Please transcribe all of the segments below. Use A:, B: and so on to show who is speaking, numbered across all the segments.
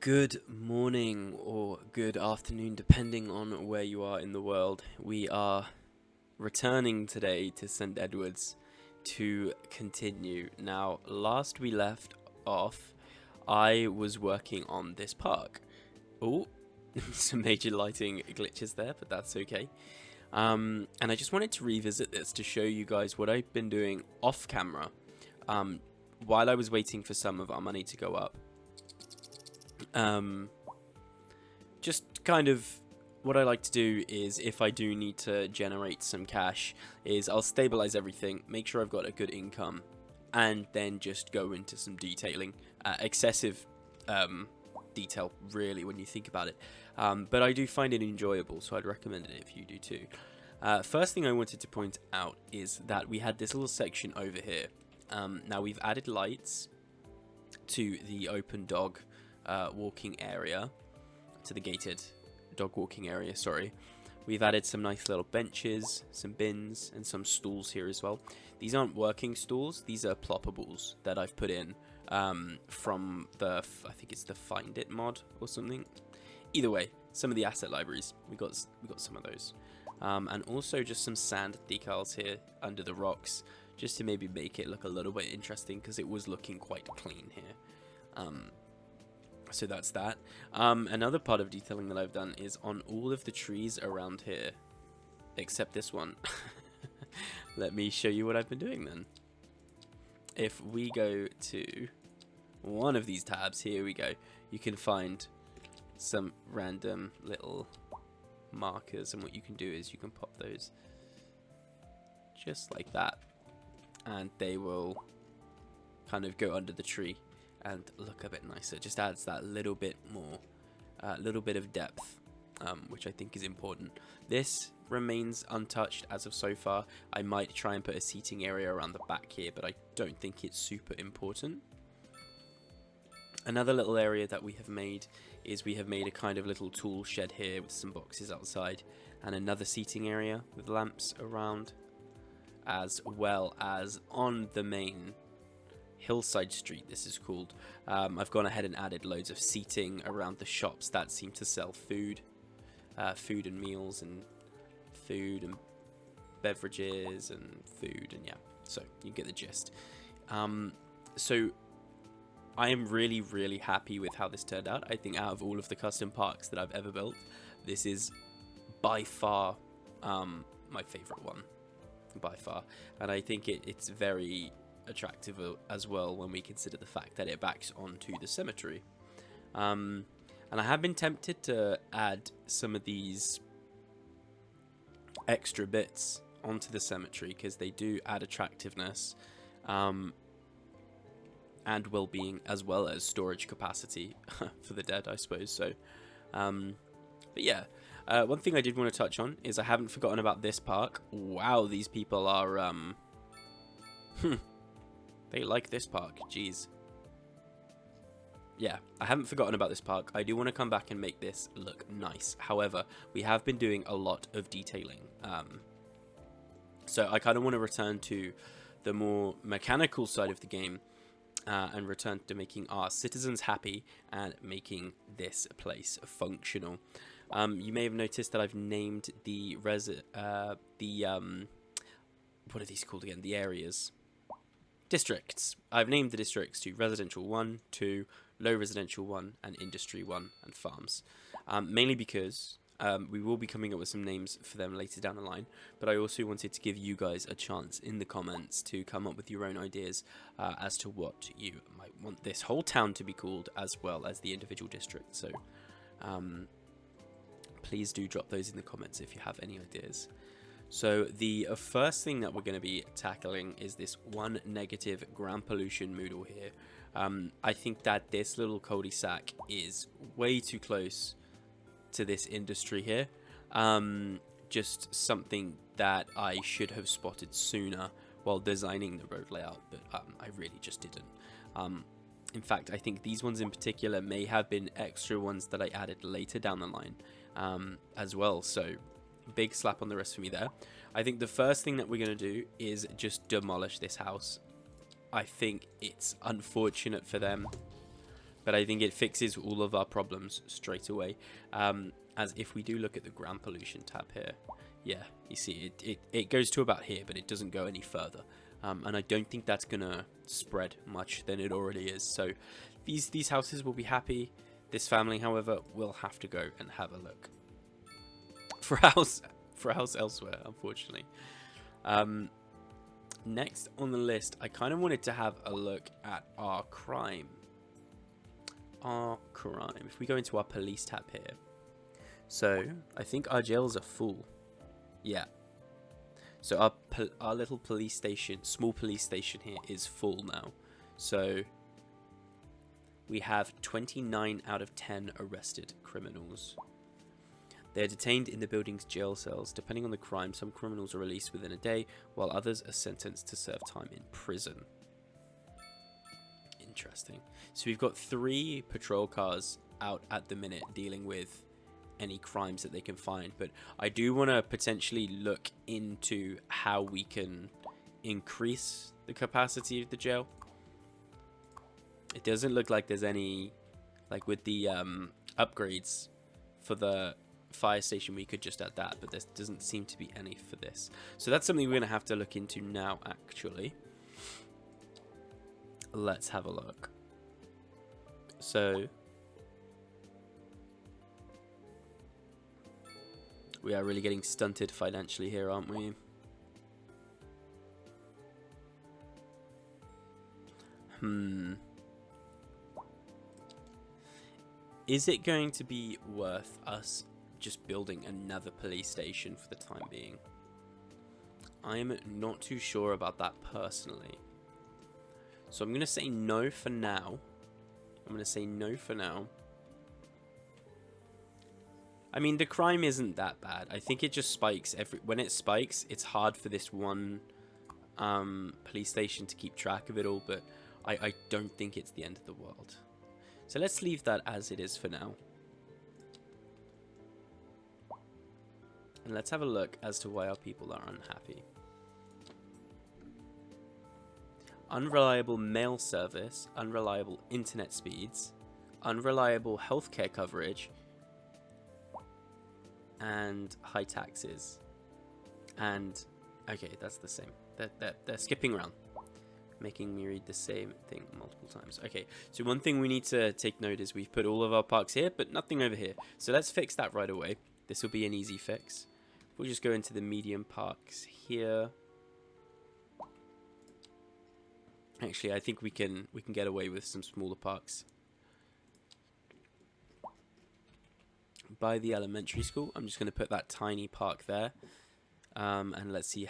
A: Good morning or good afternoon, depending on where you are in the world. We are returning today to St. Edward's to continue. Now, last we left off, I was working on this park. Oh, some major lighting glitches there, but that's okay. And I just wanted to revisit this to show you guys what I've been doing off camera while I was waiting for some of our money to go up. Just kind of what I like to do is, if I do need to generate some cash, is I'll stabilize everything, make sure I've got a good income, and then just go into some detailing. Excessive detail, really, when you think about it. But I do find it enjoyable, so I'd recommend it if you do too. First thing I wanted to point out is that we had this little section over here. Now we've added lights to the open dog walking area, to the gated dog walking area, sorry. We've added some nice little benches, some bins, and some stools here as well. These aren't working stools, these are ploppables that I've put in from the, I think it's the Find It mod or something. Either way, some of the asset libraries, we got some of those. And also just some sand decals here under the rocks, just to maybe make it look a little bit interesting, because it was looking quite clean here. So that's that. Another part of detailing that I've done is on all of the trees around here, except this one. Let me show you what I've been doing then. If we go to one of these tabs, here we go, you can find some random little markers, and what you can do is you can pop those just like that, and they will kind of go under the tree and look a bit nicer. It just adds that little bit more, little bit of depth, which I think is important. This remains untouched as of so far. I might try and put a seating area around the back here, but I don't think it's super important. Another little area that we have made is we have made a kind of little tool shed here with some boxes outside, and another seating area with lamps around, as well as on the main Hillside Street, this is called. I've gone ahead and added loads of seating around the shops that seem to sell food and meals, and food and beverages and food, and yeah, so you get the gist. So I am really happy with how this turned out. I think out of all of the custom parks that I've ever built, this is by far my favorite one, by far. And I think it's very attractive as well when we consider the fact that it backs onto the cemetery. And I have been tempted to add some of these extra bits onto the cemetery, because they do add attractiveness and well-being, as well as storage capacity for the dead, I suppose. So but yeah, one thing I did want to touch on is I haven't forgotten about this park. Wow, these people are they like this park, jeez. Yeah, I haven't forgotten about this park. I do want to come back and make this look nice. However, we have been doing a lot of detailing. So I kind of want to return to the more mechanical side of the game, and return to making our citizens happy and making this place functional. You may have noticed that I've named the what are these called again? The areas. Districts. I've named the districts to Residential 1, 2, Low Residential 1, and Industry 1, and Farms. Mainly because we will be coming up with some names for them later down the line, but I also wanted to give you guys a chance in the comments to come up with your own ideas as to what you might want this whole town to be called, as well as the individual districts. So please do drop those in the comments if you have any ideas. So the first thing that we're going to be tackling is this one negative ground pollution moodle here. I think that this little cul-de-sac is way too close to this industry here. Just something that I should have spotted sooner while designing the road layout, but I really just didn't. In fact, I think these ones in particular may have been extra ones that I added later down the line as well. So big slap on the wrist for me there. I think the first thing that we're going to do is just demolish this house. I think it's unfortunate for them but I think it fixes all of our problems straight away. As if we do look at the ground pollution tab here, yeah, you see it goes to about here, but it doesn't go any further. And I don't think that's gonna spread much than it already is. So these houses will be happy. This family, however, will have to go and have a look for a house elsewhere, unfortunately. Next on the list, I kind of wanted to have a look at our crime. If we go into our police tab here, so I think our jails are full. Yeah. So our little police station, small police station here is full now. So we have 29 out of 10 arrested criminals. They are detained in the building's jail cells. Depending on the crime, some criminals are released within a day, while others are sentenced to serve time in prison. Interesting. So we've got 3 patrol cars out at the minute dealing with any crimes that they can find, but I do want to potentially look into how we can increase the capacity of the jail. It doesn't look like there's any, like with the upgrades for the fire station, we could just add that, but there doesn't seem to be any for this. So that's something we're going to have to look into now, actually. Let's have a look. So we are really getting stunted financially here, aren't we? Is it going to be worth us just building another police station for the time being? I'm not too sure about that personally. So I'm going to say no for now. I mean, the crime isn't that bad. I think it just spikes when it spikes, it's hard for this one police station to keep track of it all, but I don't think it's the end of the world. So let's leave that as it is for now. And let's have a look as to why our people are unhappy. Unreliable mail service, unreliable internet speeds, unreliable healthcare coverage, and high taxes. And okay, that's the same. They're skipping around, making me read the same thing multiple times. Okay, so one thing we need to take note is we've put all of our parks here, but nothing over here. So let's fix that right away. This will be an easy fix. We'll just go into the medium parks here. Actually, I think we can get away with some smaller parks. By the elementary school, I'm just going to put that tiny park there. And let's see.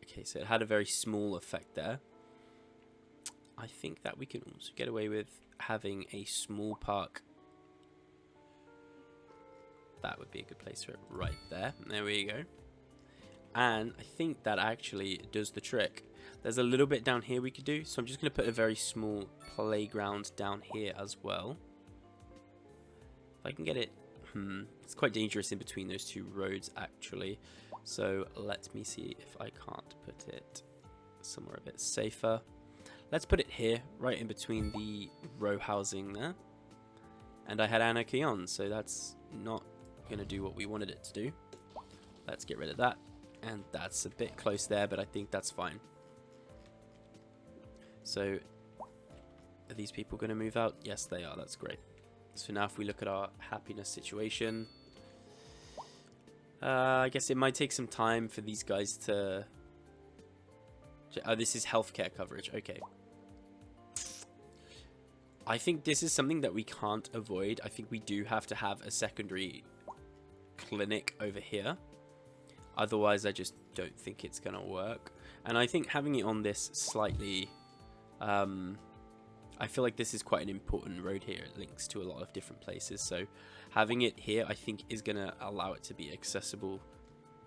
A: Okay, so it had a very small effect there. I think that we can also get away with having a small park. That would be a good place for it right there. There we go. And I think that actually does the trick. There's a little bit down here we could do, so I'm just going to put a very small playground down here as well. If I can get it, it's quite dangerous in between those two roads actually. So let me see if I can't put it somewhere a bit safer. Let's put it here, right in between the row housing there. And I had anarchy on, so that's not going to do what we wanted it to do. Let's get rid of that. And that's a bit close there, but I think that's fine. So, are these people going to move out? Yes, they are. That's great. So now if we look at our happiness situation, I guess it might take some time for these guys to... Oh, this is healthcare coverage. Okay. I think this is something that we can't avoid. I think we do have to have a secondary clinic over here. Otherwise, I just don't think it's going to work. And I think having it on this slightly... I feel like this is quite an important road here. It links to a lot of different places. So having it here, I think, is going to allow it to be accessible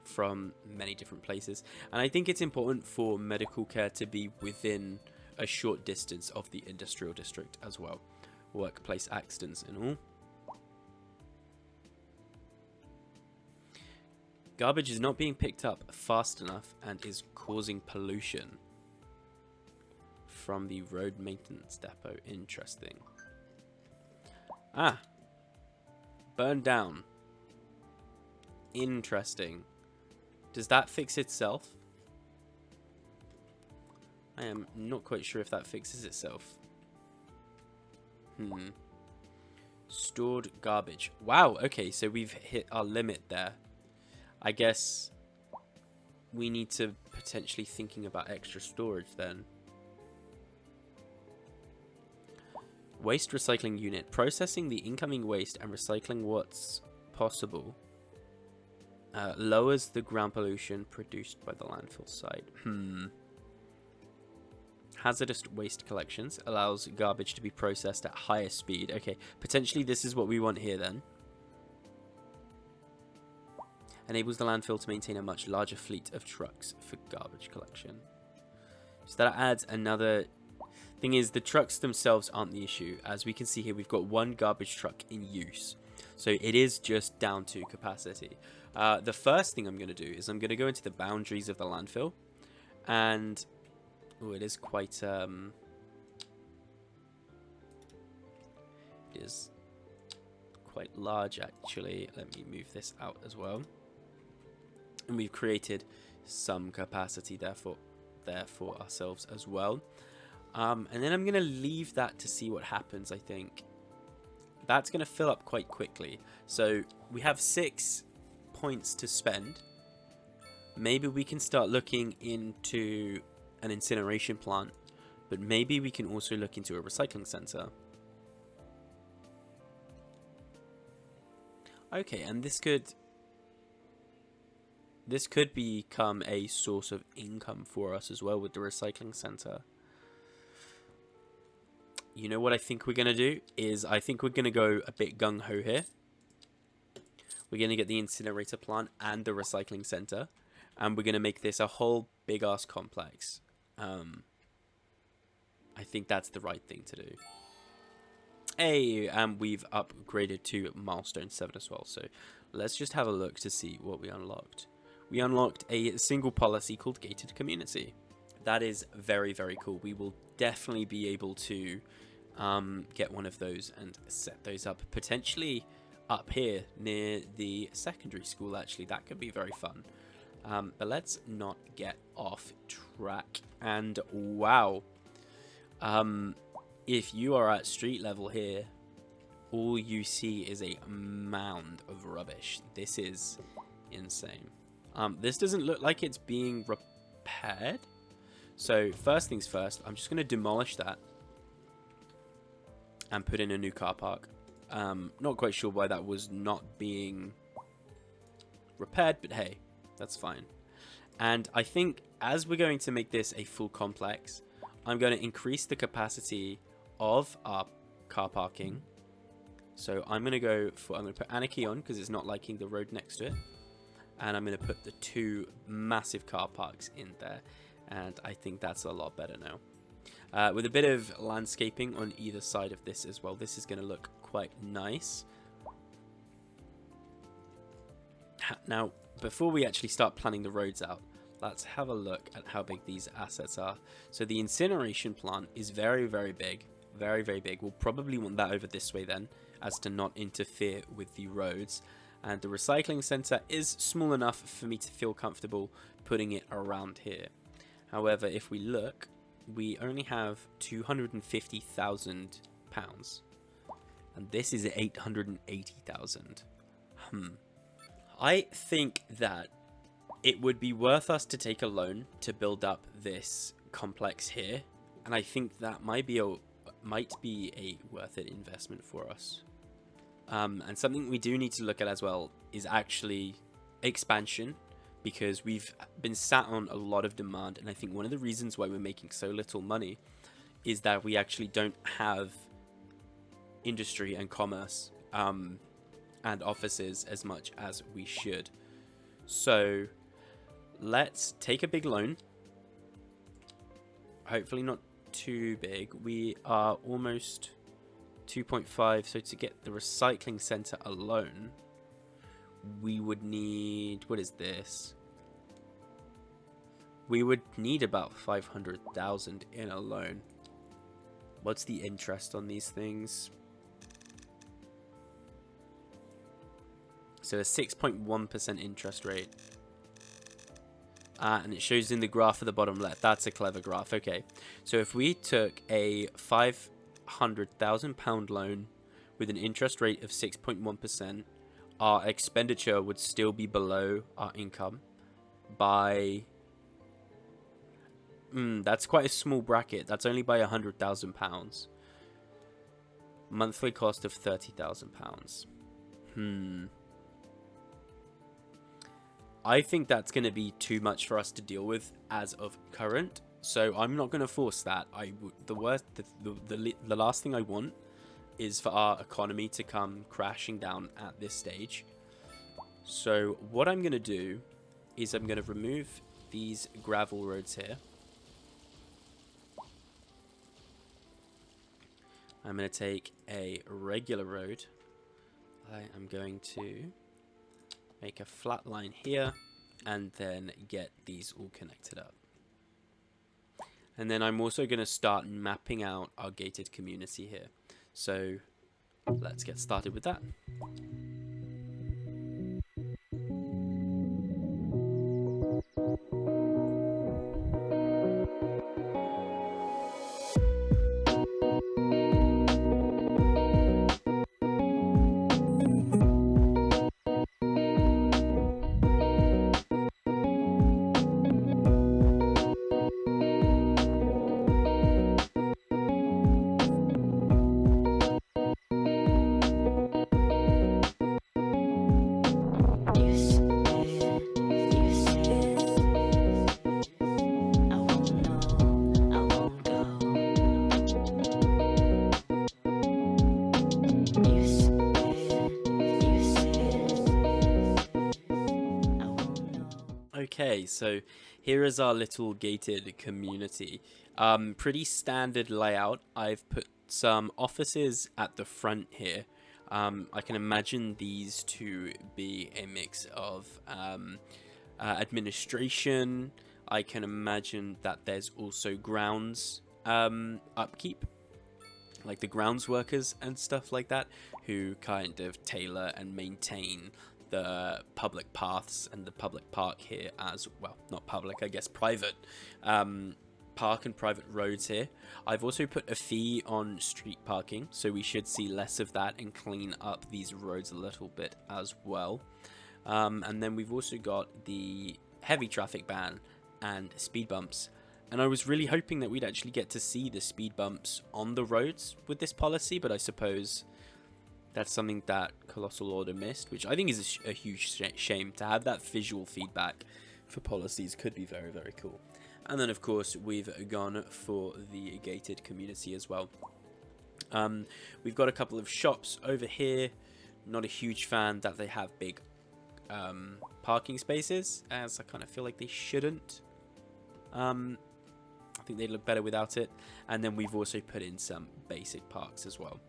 A: from many different places. And I think it's important for medical care to be within a short distance of the industrial district as well. Workplace accidents and all. Garbage is not being picked up fast enough and is causing pollution from the road maintenance depot. Interesting. Ah, burned down. Interesting. Does that fix itself? I am not quite sure if that fixes itself. Stored garbage. Wow, okay, so we've hit our limit there. I guess we need to potentially thinking about extra storage then. Waste recycling unit. Processing the incoming waste and recycling what's possible. Lowers the ground pollution produced by the landfill site. Hazardous waste collections. Allows garbage to be processed at higher speed. Okay, potentially this is what we want here then. Enables the landfill to maintain a much larger fleet of trucks for garbage collection. So that adds another... Thing is, the trucks themselves aren't the issue. As we can see here, we've got one garbage truck in use. So it is just down to capacity. The first thing I'm going to do is I'm going to go into the boundaries of the landfill. And... oh, it is quite... it is quite large, actually. Let me move this out as well. And we've created some capacity there for ourselves as well. And then I'm going to leave that to see what happens, I think. That's going to fill up quite quickly. So we have 6 points to spend. Maybe we can start looking into an incineration plant. But maybe we can also look into a recycling center. Okay, and this could become a source of income for us as well with the recycling center. You know what I think we're going to do is I think we're going to go a bit gung-ho here. We're going to get the incinerator plant and the recycling center. And we're going to make this a whole big-ass complex. I think that's the right thing to do. Hey, and we've upgraded to milestone 7 as well. So let's just have a look to see what we unlocked. We unlocked a single policy called Gated Community. That is very, very cool. We will definitely be able to get one of those and set those up potentially up here near the secondary school. Actually, that could be very fun. But let's not get off track. And wow, if you are at street level here, all you see is a mound of rubbish. This is insane. This doesn't look like it's being repaired. So first things first, I'm just going to demolish that and put in a new car park. Not quite sure why that was not being repaired, but hey, that's fine. And I think as we're going to make this a full complex, I'm going to increase the capacity of our car parking. So I'm going to put Anarchy on because it's not liking the road next to it. And I'm going to put the 2 massive car parks in there. And I think that's a lot better now. With a bit of landscaping on either side of this as well. This is going to look quite nice. Now, before we actually start planning the roads out, let's have a look at how big these assets are. So the incineration plant is very, very big. Very, very big. We'll probably want that over this way then, as to not interfere with the roads. And the recycling center is small enough for me to feel comfortable putting it around here. However, if we look, we only have £250,000. And this is 880,000. I think that it would be worth us to take a loan to build up this complex here. And I think that might be a worth it investment for us. And something we do need to look at as well is actually expansion, because we've been sat on a lot of demand. And I think one of the reasons why we're making so little money is that we actually don't have industry and commerce and offices as much as we should. So let's take a big loan. Hopefully not too big. We are almost 2.5. So to get the recycling center alone, we would need, what is this? We would need about 500,000 in a loan. What's the interest on these things? So a 6.1% interest rate. And it shows in the graph at the bottom left. That's a clever graph. Okay. So if we took a £500,000 loan with an interest rate of 6.1%, our expenditure would still be below our income by... that's quite a small bracket. That's only by £100,000. Monthly cost of £30,000. I think that's going to be too much for us to deal with as of current, so I'm not going to force that. The last thing I want is for our economy to come crashing down at this stage. So what I'm going to do is I'm going to remove these gravel roads here. I'm going to take a regular road. I am going to make a flat line here and then get these all connected up. And then I'm also going to start mapping out our gated community here. So let's get started with that. Okay, so here is our little gated community. Pretty standard layout. I've put some offices at the front here. I can imagine these to be a mix of administration. I can imagine that there's also grounds upkeep, like the grounds workers and stuff like that, who kind of tailor and maintain the public paths and the public park here as well. Not public, I guess private park and private roads here. I've also put a fee on street parking, so we should see less of that and clean up these roads a little bit as well. And then we've also got the heavy traffic ban and speed bumps. And I was really hoping that we'd actually get to see the speed bumps on the roads with this policy, but I suppose that's something that Colossal Order missed, which I think is a huge shame. To have that visual feedback for policies could be very, very cool. And then, of course, we've gone for the gated community as well. We've got a couple of shops over here. Not a huge fan that they have big parking spaces, as I kind of feel like they shouldn't. I think they'd look better without it. And then we've also put in some basic parks as well.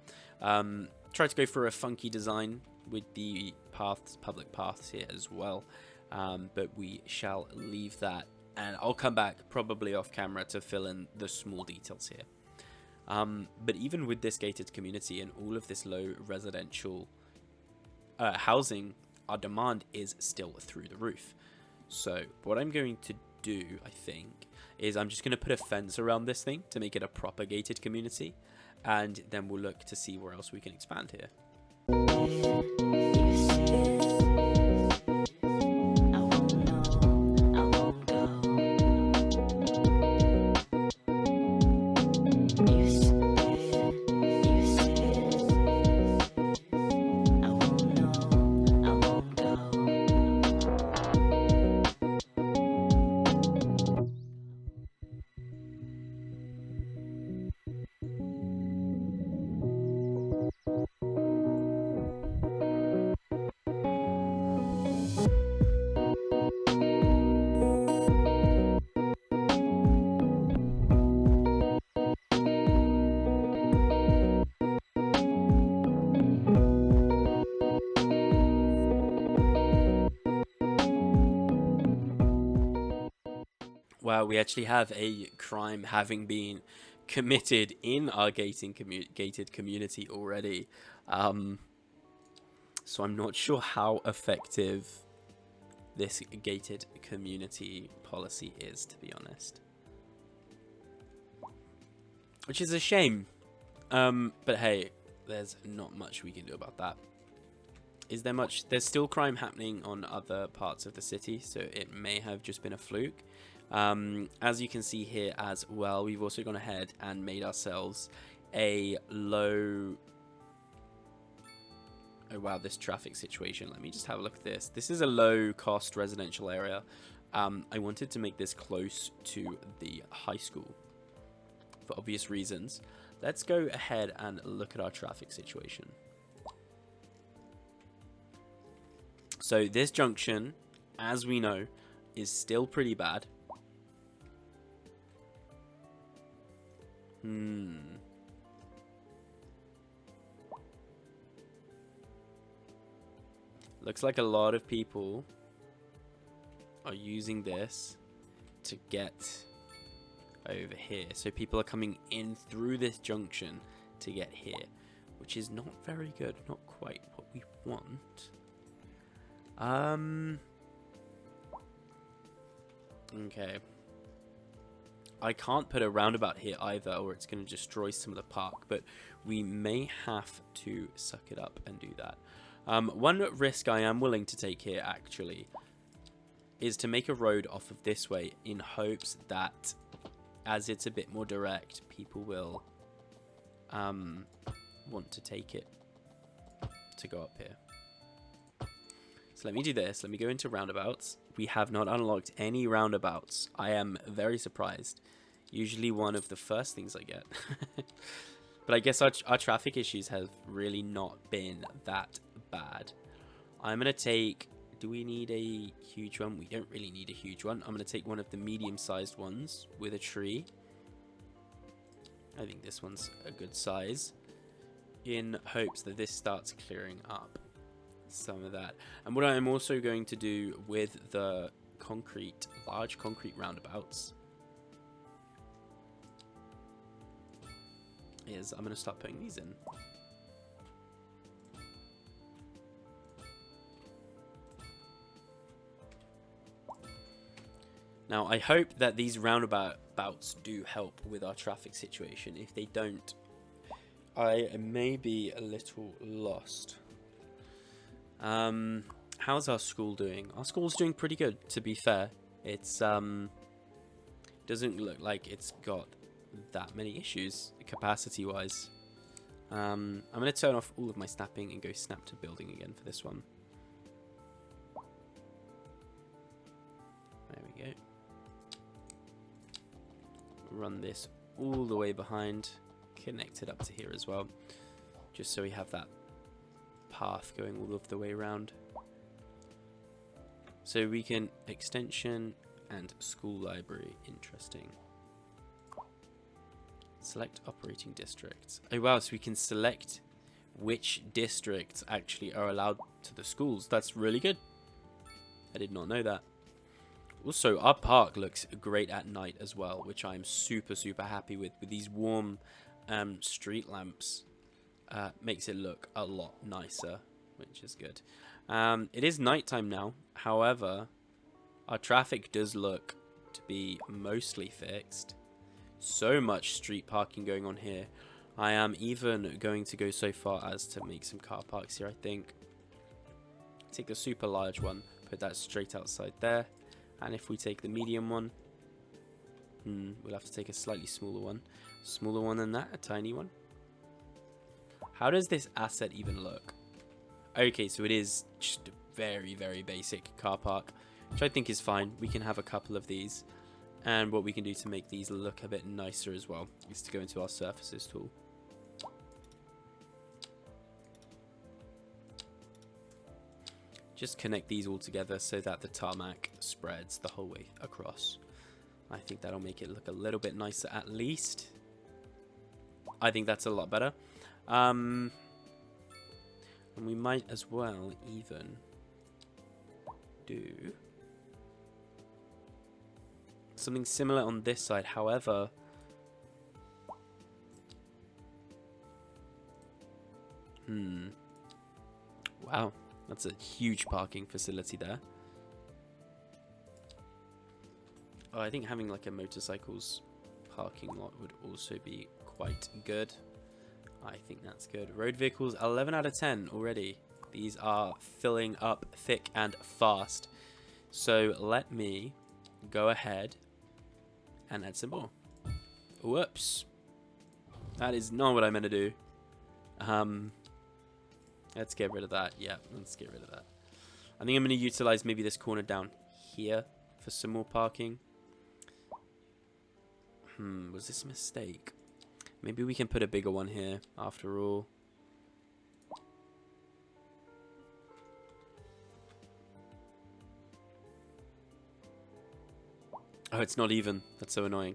A: Try to go for a funky design with the paths, public paths here as well, but we shall leave that, and I'll come back probably off camera to fill in the small details here. But even with this gated community and all of this low residential housing, our demand is still through the roof. So what I'm going to do, I think, is I'm just going to put a fence around this thing to make it a proper gated community. And then we'll look to see where else we can expand here. Wow, we actually have a crime having been committed in our gated community already. So I'm not sure how effective this gated community policy is, to be honest. Which is a shame. But hey, there's not much we can do about that. Is there much? There's still crime happening on other parts of the city, so it may have just been a fluke. As you can see here as well, we've also gone ahead and made ourselves a low... Oh wow, this traffic situation. Let me just have a look at this. This is a low-cost residential area. I wanted to make this close to the high school for obvious reasons. Let's go ahead and look at our traffic situation. So this junction, as we know, is still pretty bad. Looks like a lot of people are using this to get over here. So people are coming in through this junction to get here, which is not very good. Not quite what we want. Okay. I can't put a roundabout here either, or it's going to destroy some of the park, but we may have to suck it up and do that. One risk I am willing to take here, actually, is to make a road off of this way in hopes that, as it's a bit more direct, people will want to take it to go up here. So let me do this. Let me go into roundabouts. We have not unlocked any roundabouts. I am very surprised. Usually one of the first things I get. But I guess our traffic issues have really not been that bad. I'm going to take... Do we need a huge one? We don't really need a huge one. I'm going to take one of the medium-sized ones with a tree. I think this one's a good size, in hopes that this starts clearing up some of that. And what I'm also going to do with the large concrete roundabouts is I'm going to start putting these in. Now, I hope that these roundabouts do help with our traffic situation. If they don't, I may be a little lost. How's our school doing? Our school's doing pretty good, to be fair. It's doesn't look like it's got that many issues capacity-wise. I'm going to turn off all of my snapping and go snap to building again for this one. There we go. Run this all the way behind, connect it up to here as well, just so we have that path going all of the way around. So we can extension and school library. Interesting. Select operating districts. Oh wow, so we can select which districts actually are allowed to the schools. That's really good. I did not know that. Also, our park looks great at night as well, which I'm super happy with these warm street lamps. Makes it look a lot nicer, which is good. It is nighttime now. However, our traffic does look to be mostly fixed. So much street parking going on here. I am even going to go so far as to make some car parks here, I think. Take the super large one, put that straight outside there. And if we take the medium one, we'll have to take a slightly smaller one. Smaller one than that, a tiny one. How does this asset even look? Okay, so it is just a very basic car park, which I think is fine. We can have a couple of these. And what we can do to make these look a bit nicer as well is to go into our surfaces tool. Just connect these all together so that the tarmac spreads the whole way across. I think that'll make it look a little bit nicer at least. I think that's a lot better. And we might as well even do something similar on this side. However, Wow, that's a huge parking facility there. Oh, I think having like a motorcycles parking lot would also be quite good. I think that's good. Road vehicles, 11 out of 10 already. These are filling up thick and fast. So let me go ahead and add some more. Whoops. That is not what I meant to do. Let's get rid of that. Yeah, let's get rid of that. I think I'm going to utilize maybe this corner down here for some more parking. Was this a mistake? Maybe we can put a bigger one here after all. Oh, it's not even. That's so annoying.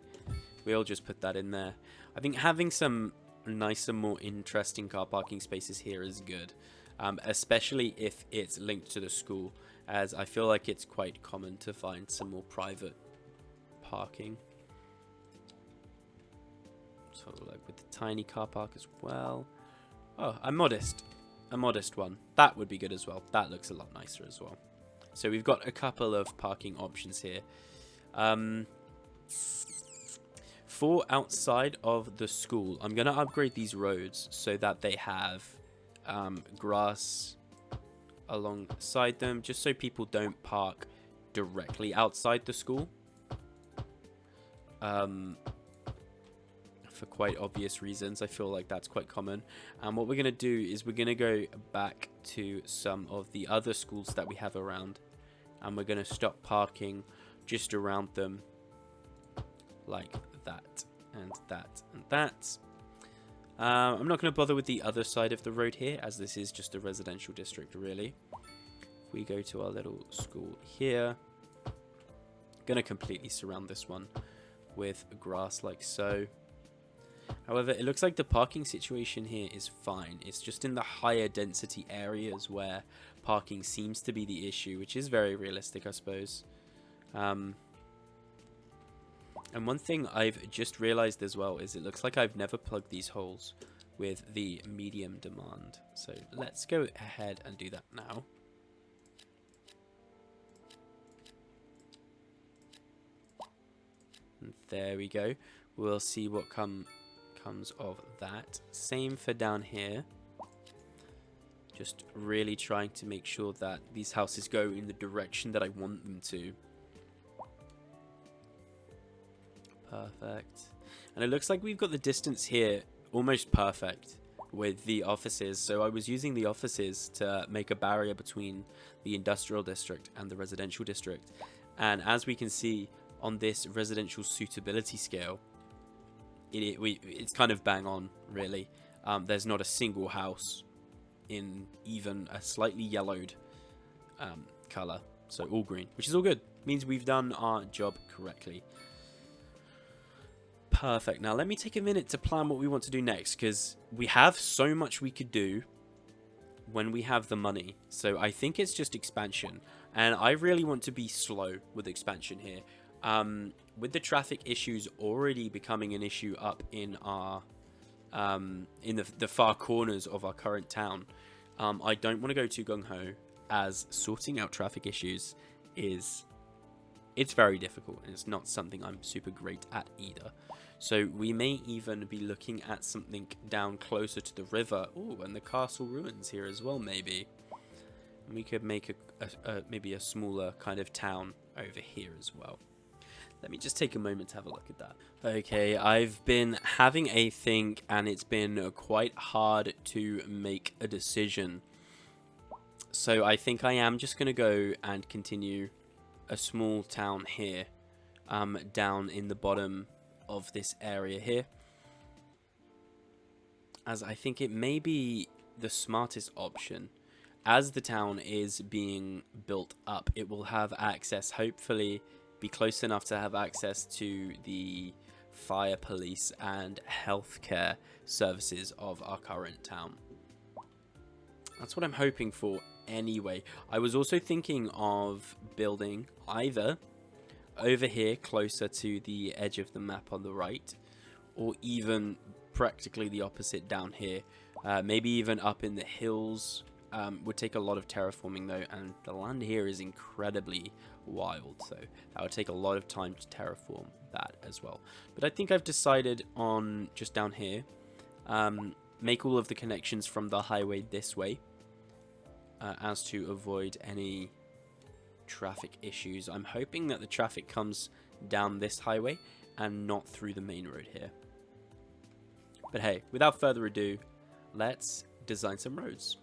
A: We'll just put that in there. I think having some nicer, more interesting car parking spaces here is good. Especially if it's linked to the school, as I feel like it's quite common to find some more private parking. So like with the tiny car park as well. Oh, a modest one. That would be good as well. That looks a lot nicer as well. So we've got a couple of parking options here. For outside of the school, I'm going to upgrade these roads so that they have grass alongside them, just so people don't park directly outside the school. For quite obvious reasons. I feel like that's quite common. And what we're going to do is we're going to go back to some of the other schools that we have around, and we're going to stop parking just around them like that and that and that. I'm not going to bother with the other side of the road here, as this is just a residential district really. If we go to our little school here, I'm going to completely surround this one with grass like so. However, it looks like the parking situation here is fine. It's just in the higher density areas where parking seems to be the issue, which is very realistic, I suppose. And one thing I've just realized as well is it looks like I've never plugged these holes with the medium demand. So let's go ahead and do that now. And there we go. We'll see what comes of that. Same for down here. Just really trying to make sure that these houses go in the direction that I want them to. Perfect. And it looks like we've got the distance here almost perfect with the offices. So I was using the offices to make a barrier between the industrial district and the residential district. And as we can see on this residential suitability scale, it's kind of bang on, really. There's not a single house in even a slightly yellowed color. So all green, which is all good. Means we've done our job correctly. Perfect. Now let me take a minute to plan what we want to do next, because we have so much we could do when we have the money. So I think it's just expansion, and I really want to be slow with expansion here. With the traffic issues already becoming an issue up in our in the far corners of our current town, I don't want to go too gung-ho, as sorting out traffic issues it's very difficult, and it's not something I'm super great at either. So we may even be looking at something down closer to the river. Oh, and the castle ruins here as well, maybe. And we could make maybe a smaller kind of town over here as well. Let me just take a moment to have a look at that. Okay, I've been having a think, and it's been quite hard to make a decision. So I think I am just going to go and continue a small town here, down in the bottom of this area here, as I think it may be the smartest option. As the town is being built up, it will have access, hopefully be close enough to have access to the fire, police and healthcare services of our current town. That's what I'm hoping for anyway. I was also thinking of building either over here closer to the edge of the map on the right, or even practically the opposite down here, maybe even up in the hills would take a lot of terraforming though, and the land here is incredibly wild, so that would take a lot of time to terraform that as well. But I think I've decided on just down here, make all of the connections from the highway this way, as to avoid any traffic issues. I'm hoping that the traffic comes down this highway and not through the main road here. But hey, without further ado, let's design some roads.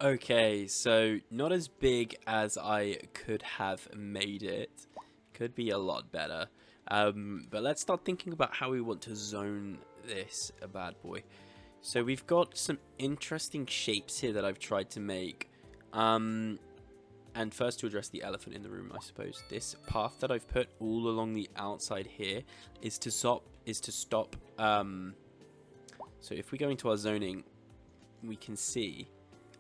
A: Okay, so not as big as I could have made it. Could be a lot better. But let's start thinking about how we want to zone this bad boy. So we've got some interesting shapes here that I've tried to make. And first, to address the elephant in the room, I suppose, this path that I've put all along the outside here is to stop. So if we go into our zoning, we can see.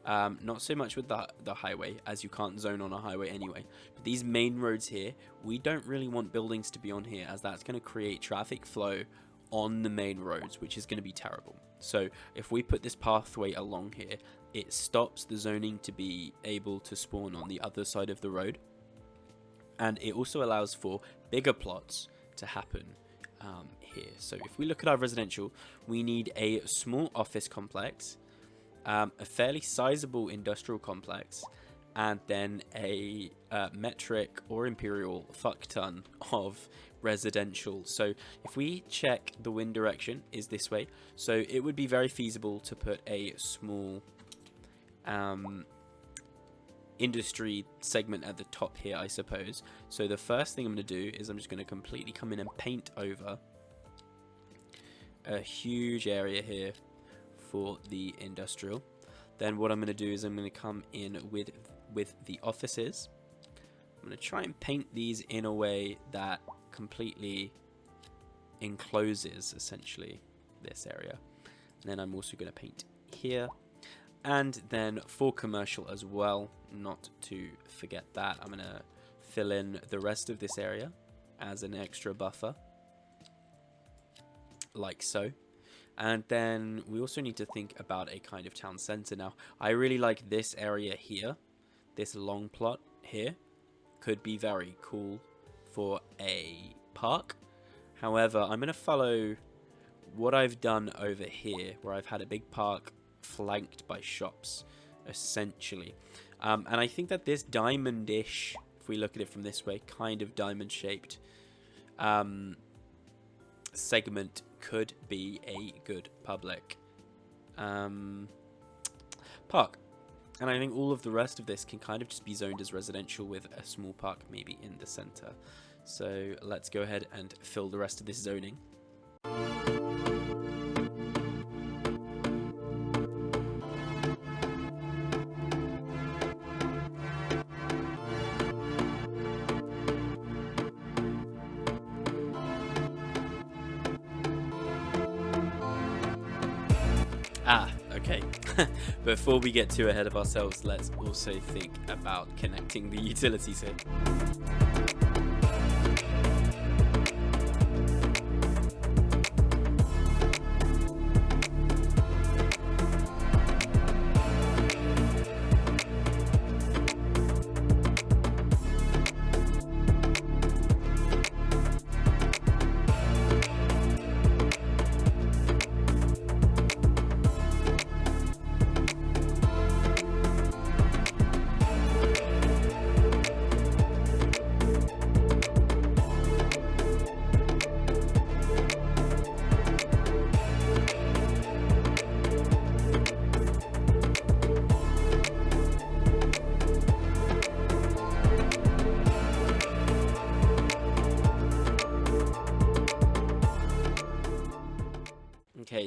A: Not so much with the highway, as you can't zone on a highway anyway. But these main roads here, we don't really want buildings to be on here, as that's going to create traffic flow on the main roads, which is going to be terrible. So if we put this pathway along here, it stops the zoning to be able to spawn on the other side of the road. And it also allows for bigger plots to happen here. So if we look at our residential, we need a small office complex, a fairly sizable industrial complex, and then a metric or imperial fuck ton of residential. So if we check the wind direction is this way, so it would be very feasible to put a small industry segment at the top here, I suppose. So the first thing I'm going to do is I'm just going to completely come in and paint over a huge area here for the industrial. Then what I'm going to do is I'm going to come in with the offices. I'm going to try and paint these in a way that completely encloses essentially this area. And then I'm also going to paint here, and then for commercial as well, not to forget that, I'm going to fill in the rest of this area as an extra buffer, like so. And then we also need to think about a kind of town center. Now, I really like this area here. This long plot here could be very cool for a park. However, I'm going to follow what I've done over here, where I've had a big park flanked by shops, essentially. And I think that this diamond-ish, if we look at it from this way, kind of diamond-shaped segment could be a good public park. And I think all of the rest of this can kind of just be zoned as residential with a small park maybe in the center. So let's go ahead and fill the rest of this zoning. Okay. Before we get too ahead of ourselves, let's also think about connecting the utilities here.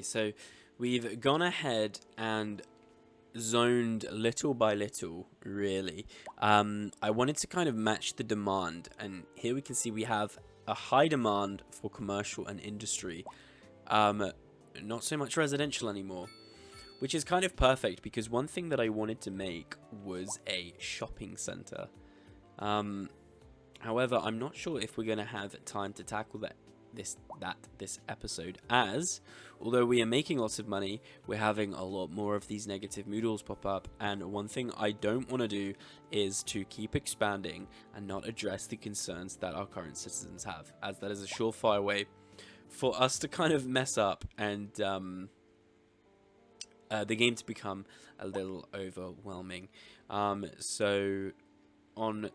A: Okay, so we've gone ahead and zoned little by little, really. I wanted to kind of match the demand, and here we can see we have a high demand for commercial and industry. Not so much residential anymore, which is kind of perfect because one thing that I wanted to make was a shopping center. However, I'm not sure if we're going to have time to tackle this episode, as although we are making lots of money, we're having a lot more of these negative moodles pop up, and one thing I don't want to do is to keep expanding and not address the concerns that our current citizens have, as that is a surefire way for us to kind of mess up and the game to become a little overwhelming. So on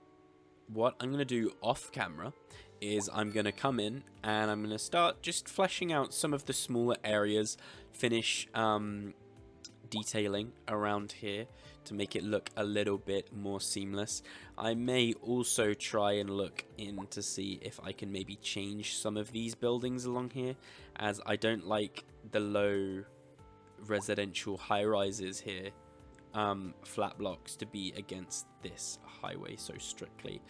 A: what I'm going to do off camera is I'm going to come in and I'm going to start just fleshing out some of the smaller areas, finish detailing around here to make it look a little bit more seamless. I may also try and look in to see if I can maybe change some of these buildings along here, as I don't like the low residential high-rises here, flat blocks, to be against this highway so strictly.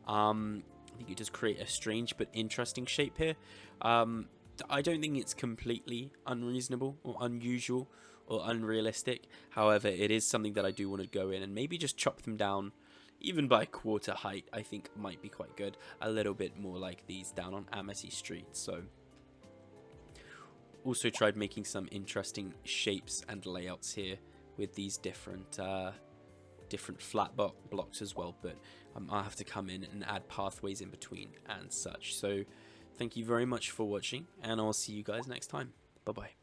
A: I think it does create a strange but interesting shape here. I don't think it's completely unreasonable or unusual or unrealistic. However, it is something that I do want to go in and maybe just chop them down even by quarter height. I think might be quite good. A little bit more like these down on Amity Street. So also tried making some interesting shapes and layouts here with these different flat blocks as well, but I'll have to come in and add pathways in between and such. So thank you very much for watching, and I'll see you guys next time. Bye bye.